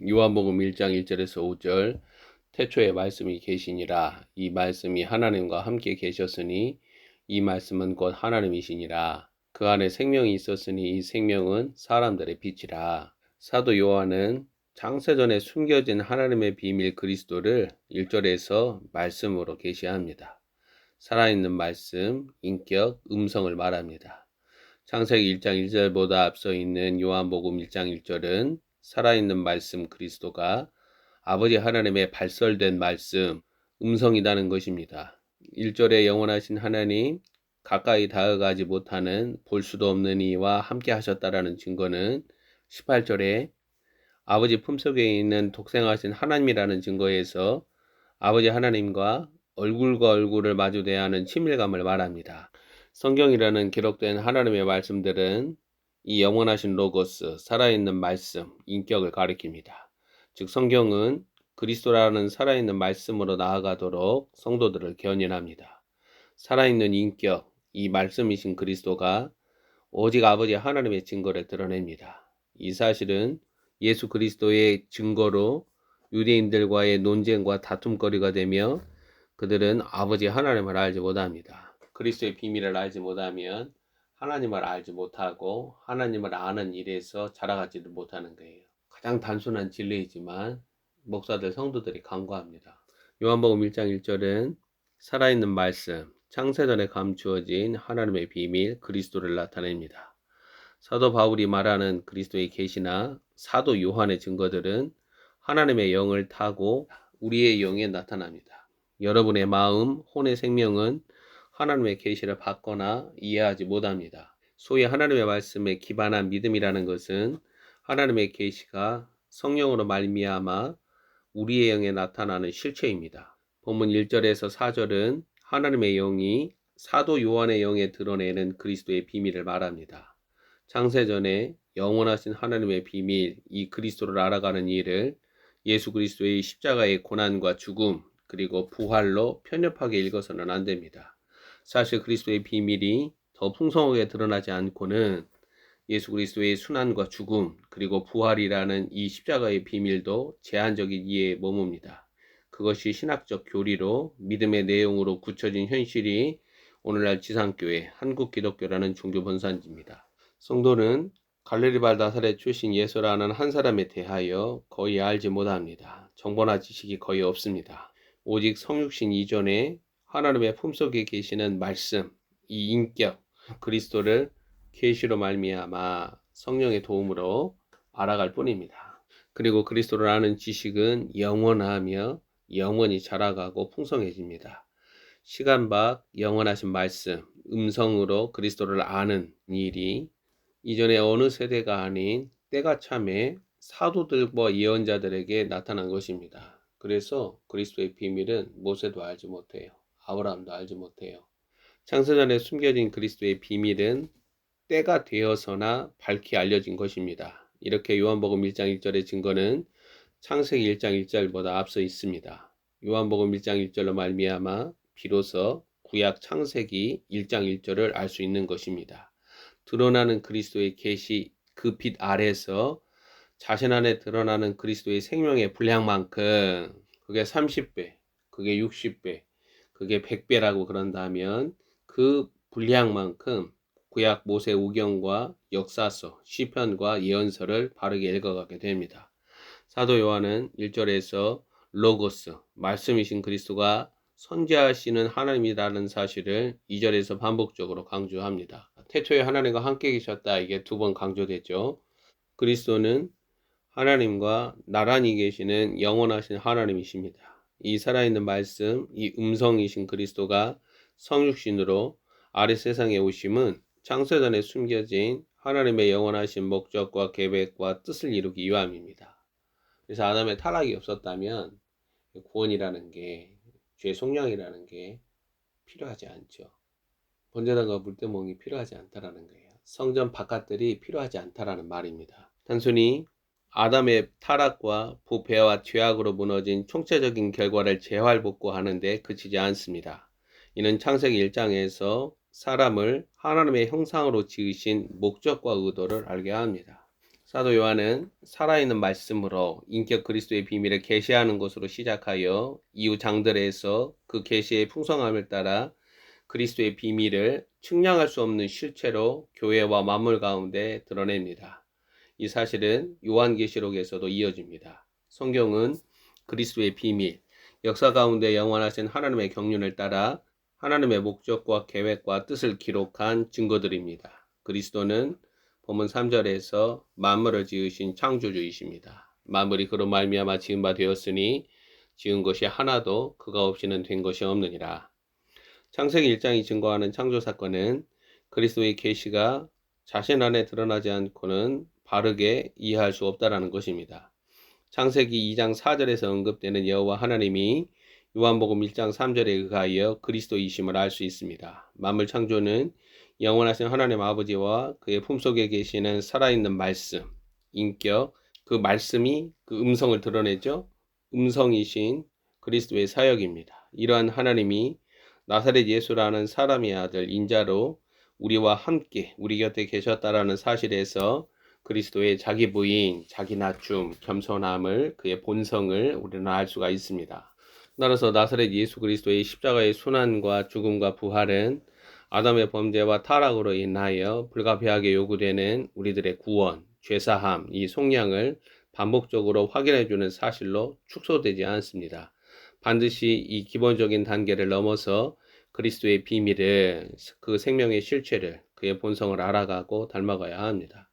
요한복음 1장 1절에서 5절 태초에 말씀이 계시니라. 이 말씀이 하나님과 함께 계셨으니 이 말씀은 곧 하나님이시니라. 그 안에 생명이 있었으니 이 생명은 사람들의 빛이라. 사도 요한은 창세전에 숨겨진 하나님의 비밀 그리스도를 1절에서 말씀으로 계시합니다. 살아있는 말씀, 인격, 음성을 말합니다. 창세기 1장 1절보다 앞서 있는 요한복음 1장 1절은 살아있는 말씀 그리스도가 아버지 하나님의 발설된 말씀, 음성이라는 것입니다. 1절에 영원하신 하나님, 가까이 다가가지 못하는 볼 수도 없는 이와 함께 하셨다라는 증거는 18절에 아버지 품속에 있는 독생하신 하나님이라는 증거에서 아버지 하나님과 얼굴과 얼굴을 마주 대하는 친밀감을 말합니다. 성경이라는 기록된 하나님의 말씀들은 이 영원하신 로고스, 살아있는 말씀, 인격을 가리킵니다. 즉 성경은 그리스도라는 살아있는 말씀으로 나아가도록 성도들을 견인합니다. 살아있는 인격, 이 말씀이신 그리스도가 오직 아버지 하나님의 증거를 드러냅니다. 이 사실은 예수 그리스도의 증거로 유대인들과의 논쟁과 다툼거리가 되며 그들은 아버지 하나님을 알지 못합니다. 그리스도의 비밀을 알지 못하면 하나님을 알지 못하고 하나님을 아는 일에서 자라가지도 못하는 거예요. 가장 단순한 진리이지만 목사들 성도들이 간과합니다. 요한복음 1장 1절은 살아있는 말씀, 창세전에 감추어진 하나님의 비밀 그리스도를 나타냅니다. 사도 바울이 말하는 그리스도의 계시나 사도 요한의 증거들은 하나님의 영을 타고 우리의 영에 나타납니다. 여러분의 마음, 혼의 생명은 하나님의 계시를 받거나 이해하지 못합니다. 소위 하나님의 말씀에 기반한 믿음이라는 것은 하나님의 계시가 성령으로 말미암아 우리의 영에 나타나는 실체입니다. 본문 1절에서 4절은 하나님의 영이 사도 요한의 영에 드러내는 그리스도의 비밀을 말합니다. 창세전에 영원하신 하나님의 비밀, 이 그리스도를 알아가는 일을 예수 그리스도의 십자가의 고난과 죽음, 그리고 부활로 편협하게 읽어서는 안 됩니다. 사실 그리스도의 비밀이 더 풍성하게 드러나지 않고는 예수 그리스도의 순환과 죽음, 그리고 부활이라는 이 십자가의 비밀도 제한적인 이해에 머뭅니다. 그것이 신학적 교리로 믿음의 내용으로 굳혀진 현실이 오늘날 지상교회, 한국기독교라는 종교 본산지입니다. 성도는 갈레리발 나사렛 출신 예수라는 한 사람에 대하여 거의 알지 못합니다. 정보나 지식이 거의 없습니다. 오직 성육신 이전에 하나님의 품속에 계시는 말씀, 이 인격, 그리스도를 계시로 말미암아 성령의 도움으로 알아갈 뿐입니다. 그리고 그리스도를 아는 지식은 영원하며 영원히 자라가고 풍성해집니다. 시간 밖 영원하신 말씀, 음성으로 그리스도를 아는 일이 이전에 어느 세대가 아닌 때가 참에 사도들과 예언자들에게 나타난 것입니다. 그래서 그리스도의 비밀은 모세도 알지 못해요. 아브라함도 알지 못해요. 창세전에 숨겨진 그리스도의 비밀은 때가 되어서나 밝히 알려진 것입니다. 이렇게 요한복음 1장 1절의 증거는 창세기 1장 1절보다 앞서 있습니다. 요한복음 1장 1절로 말미암아 비로소 구약 창세기 1장 1절을 알 수 있는 것입니다. 드러나는 그리스도의 계시, 그 빛 아래서 자신 안에 드러나는 그리스도의 생명의 분량만큼 그게 30배, 그게 60배, 그게 100배라고 그런다면 그 분량만큼 구약 모세 오경과 역사서, 시편과 예언서를 바르게 읽어가게 됩니다. 사도 요한은 1절에서 로고스, 말씀이신 그리스도가 선지하시는 하나님이라는 사실을 2절에서 반복적으로 강조합니다. 태초에 하나님과 함께 계셨다, 이게 2번 강조됐죠. 그리스도는 하나님과 나란히 계시는 영원하신 하나님이십니다. 이 살아있는 말씀, 이 음성이신 그리스도가 성육신으로 아래 세상에 오심은 창세전에 숨겨진 하나님의 영원하신 목적과 계획과 뜻을 이루기 위함입니다. 그래서 아담의 타락이 없었다면 구원이라는 게, 죄 속량이라는 게 필요하지 않죠. 번제단과 물대목이 필요하지 않다라는 거예요. 성전 바깥들이 필요하지 않다라는 말입니다. 단순히 아담의 타락과 부패와 죄악으로 무너진 총체적인 결과를 재활복구하는 데 그치지 않습니다. 이는 창세기 1장에서 사람을 하나님의 형상으로 지으신 목적과 의도를 알게 합니다. 사도 요한은 살아있는 말씀으로 인격 그리스도의 비밀을 계시하는 것으로 시작하여 이후 장들에서 그 계시의 풍성함을 따라 그리스도의 비밀을 측량할 수 없는 실체로 교회와 만물 가운데 드러냅니다. 이 사실은 요한계시록에서도 이어집니다. 성경은 그리스도의 비밀, 역사 가운데 영원하신 하나님의 경륜을 따라 하나님의 목적과 계획과 뜻을 기록한 증거들입니다. 그리스도는 본문 3절에서 만물을 지으신 창조주이십니다. 만물이 그로 말미암아 지은 바 되었으니 지은 것이 하나도 그가 없이는 된 것이 없느니라. 창세기 1장이 증거하는 창조 사건은 그리스도의 계시가 자신 안에 드러나지 않고는 바르게 이해할 수 없다라는 것입니다. 창세기 2장 4절에서 언급되는 여호와 하나님이 요한복음 1장 3절에 의하여 그리스도이심을 알 수 있습니다. 만물 창조는 영원하신 하나님 아버지와 그의 품속에 계시는 살아있는 말씀, 인격, 그 말씀이 그 음성을 드러내죠. 음성이신 그리스도의 사역입니다. 이러한 하나님이 나사렛 예수라는 사람의 아들 인자로 우리와 함께 우리 곁에 계셨다라는 사실에서 그리스도의 자기 부인, 자기 낮춤, 겸손함을, 그의 본성을 우리는 알 수가 있습니다. 따라서 나사렛 예수 그리스도의 십자가의 순환과 죽음과 부활은 아담의 범죄와 타락으로 인하여 불가피하게 요구되는 우리들의 구원, 죄사함, 이 속량을 반복적으로 확인해주는 사실로 축소되지 않습니다. 반드시 이 기본적인 단계를 넘어서 그리스도의 비밀을, 그 생명의 실체를, 그의 본성을 알아가고 닮아가야 합니다.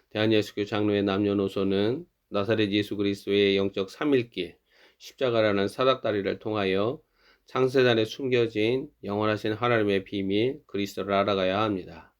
대한예수교 장로의 남녀노소는 나사렛 예수 그리스도의 영적 삼일길, 십자가라는 사닥다리를 통하여 창세전에 숨겨진 영원하신 하나님의 비밀, 그리스도를 알아가야 합니다.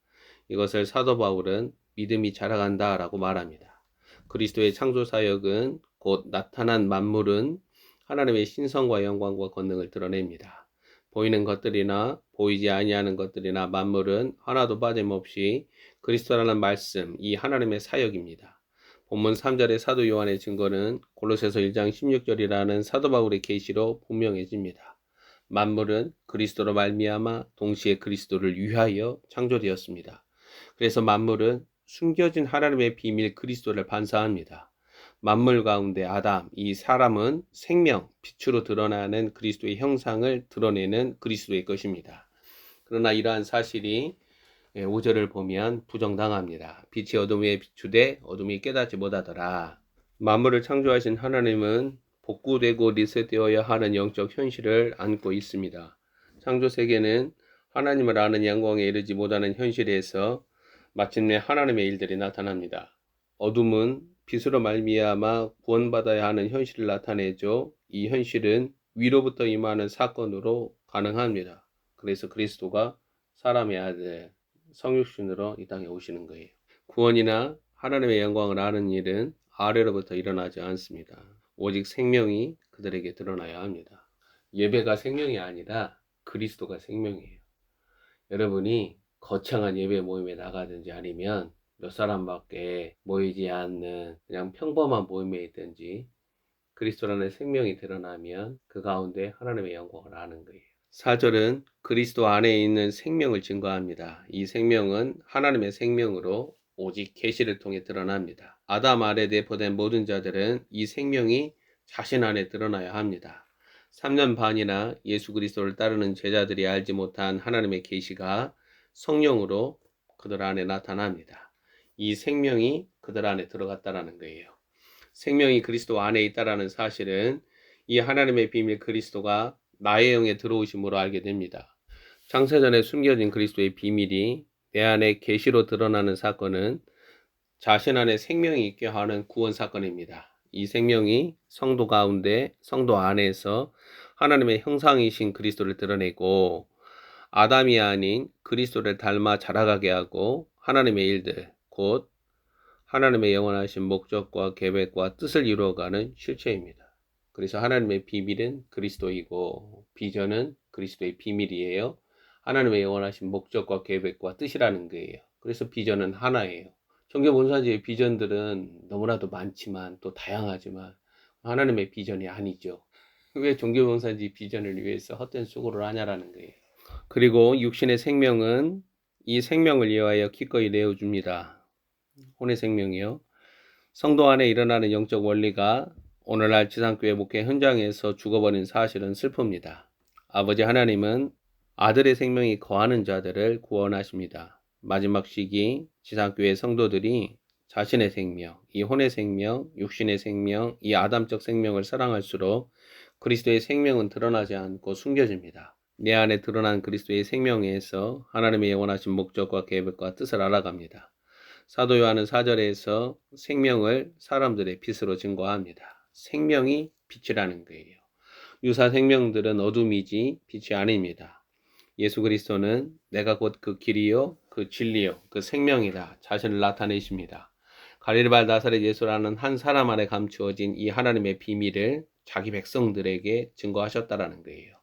이것을 사도 바울은 믿음이 자라간다 라고 말합니다. 그리스도의 창조사역은 곧 나타난 만물은 하나님의 신성과 영광과 권능을 드러냅니다. 보이는 것들이나 보이지 아니하는 것들이나 만물은 하나도 빠짐없이 그리스도라는 말씀, 이 하나님의 사역입니다. 본문 3절의 사도 요한의 증거는 골로새서 1장 16절이라는 사도 바울의 계시로 분명해집니다. 만물은 그리스도로 말미암아 동시에 그리스도를 위하여 창조되었습니다. 그래서 만물은 숨겨진 하나님의 비밀 그리스도를 반사합니다. 만물 가운데 아담, 이 사람은 생명, 빛으로 드러나는 그리스도의 형상을 드러내는 그리스도의 것입니다. 그러나 이러한 사실이 5절을 보면 부정당합니다. 빛이 어둠에 비추되 어둠이 깨닫지 못하더라. 만물을 창조하신 하나님은 복구되고 리셋되어야 하는 영적 현실을 안고 있습니다. 창조 세계는 하나님을 아는 영광에 이르지 못하는 현실에서 마침내 하나님의 일들이 나타납니다. 어둠은 빛으로 말미암아 구원받아야 하는 현실을 나타내죠. 이 현실은 위로부터 임하는 사건으로 가능합니다. 그래서 그리스도가 사람의 아들, 성육신으로 이 땅에 오시는 거예요. 구원이나 하나님의 영광을 아는 일은 아래로부터 일어나지 않습니다. 오직 생명이 그들에게 드러나야 합니다. 예배가 생명이 아니라 그리스도가 생명이에요. 여러분이 거창한 예배 모임에 나가든지 아니면 몇 사람밖에 모이지 않는 그냥 평범한 모임에 있든지 그리스도라는 생명이 드러나면 그 가운데 하나님의 영광을 아는 거예요. 4절은 그리스도 안에 있는 생명을 증거합니다. 이 생명은 하나님의 생명으로 오직 계시를 통해 드러납니다. 아담 아래 내포된 모든 자들은 이 생명이 자신 안에 드러나야 합니다. 3년 반이나 예수 그리스도를 따르는 제자들이 알지 못한 하나님의 계시가 성령으로 그들 안에 나타납니다. 이 생명이 그들 안에 들어갔다라는 거예요. 생명이 그리스도 안에 있다라는 사실은 이 하나님의 비밀 그리스도가 나의 영에 들어오심으로 알게 됩니다. 창세전에 숨겨진 그리스도의 비밀이 내 안에 계시로 드러나는 사건은 자신 안에 생명이 있게 하는 구원 사건입니다. 이 생명이 성도 가운데, 성도 안에서 하나님의 형상이신 그리스도를 드러내고 아담이 아닌 그리스도를 닮아 자라가게 하고 하나님의 일들, 곧 하나님의 영원하신 목적과 계획과 뜻을 이루어가는 실체입니다. 그래서 하나님의 비밀은 그리스도이고 비전은 그리스도의 비밀이에요. 하나님의 영원하신 목적과 계획과 뜻이라는 거예요. 그래서 비전은 하나예요. 종교본사지의 비전들은 너무나도 많지만 또 다양하지만 하나님의 비전이 아니죠. 왜 종교본사지 비전을 위해서 헛된 수고를 하냐라는 거예요. 그리고 육신의 생명은 이 생명을 위하여 기꺼이 내어줍니다. 혼의 생명이요. 성도 안에 일어나는 영적 원리가 오늘날 지상교회 목회 현장에서 죽어버린 사실은 슬픕니다. 아버지 하나님은 아들의 생명이 거하는 자들을 구원하십니다. 마지막 시기 지상교회 성도들이 자신의 생명, 이 혼의 생명, 육신의 생명, 이 아담적 생명을 사랑할수록 그리스도의 생명은 드러나지 않고 숨겨집니다. 내 안에 드러난 그리스도의 생명에서 하나님의 영원하신 목적과 계획과 뜻을 알아갑니다. 사도 요한은 4절에서 생명을 사람들의 빛으로 증거합니다. 생명이 빛이라는 거예요. 유사 생명들은 어둠이지 빛이 아닙니다. 예수 그리스도는 내가 곧 그 길이요 그 진리요 그 생명이다 자신을 나타내십니다. 갈릴리 나사렛 예수라는 한 사람 안에 감추어진 이 하나님의 비밀을 자기 백성들에게 증거하셨다라는 거예요.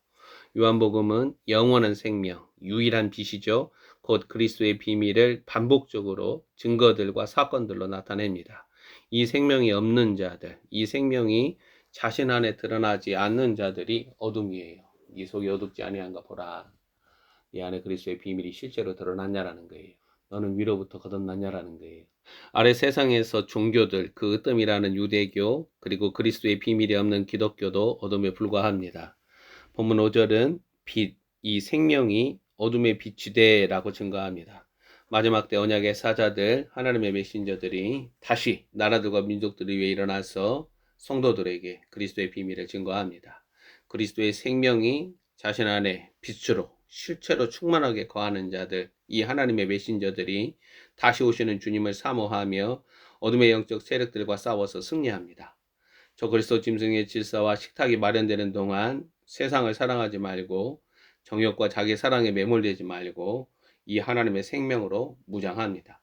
요한복음은 영원한 생명, 유일한 빛이죠. 곧 그리스도의 비밀을 반복적으로 증거들과 사건들로 나타냅니다. 이 생명이 없는 자들, 이 생명이 자신 안에 드러나지 않는 자들이 어둠이에요. 네 속이 어둡지 아니한가 보라. 네 안에 그리스도의 비밀이 실제로 드러났냐라는 거예요. 너는 위로부터 거듭났냐라는 거예요. 아래 세상에서 종교들, 그 으뜸이라는 유대교, 그리고 그리스도의 비밀이 없는 기독교도 어둠에 불과합니다. 본문 5절은 빛, 이 생명이 어둠의 빛이 되라고 증거합니다. 마지막 때 언약의 사자들, 하나님의 메신저들이 다시 나라들과 민족들을 위해 일어나서 성도들에게 그리스도의 비밀을 증거합니다. 그리스도의 생명이 자신 안에 빛으로 실체로 충만하게 거하는 자들, 이 하나님의 메신저들이 다시 오시는 주님을 사모하며 어둠의 영적 세력들과 싸워서 승리합니다. 저 그리스도 짐승의 질서와 식탁이 마련되는 동안 세상을 사랑하지 말고 정욕과 자기 사랑에 매몰되지 말고 이 하나님의 생명으로 무장합니다.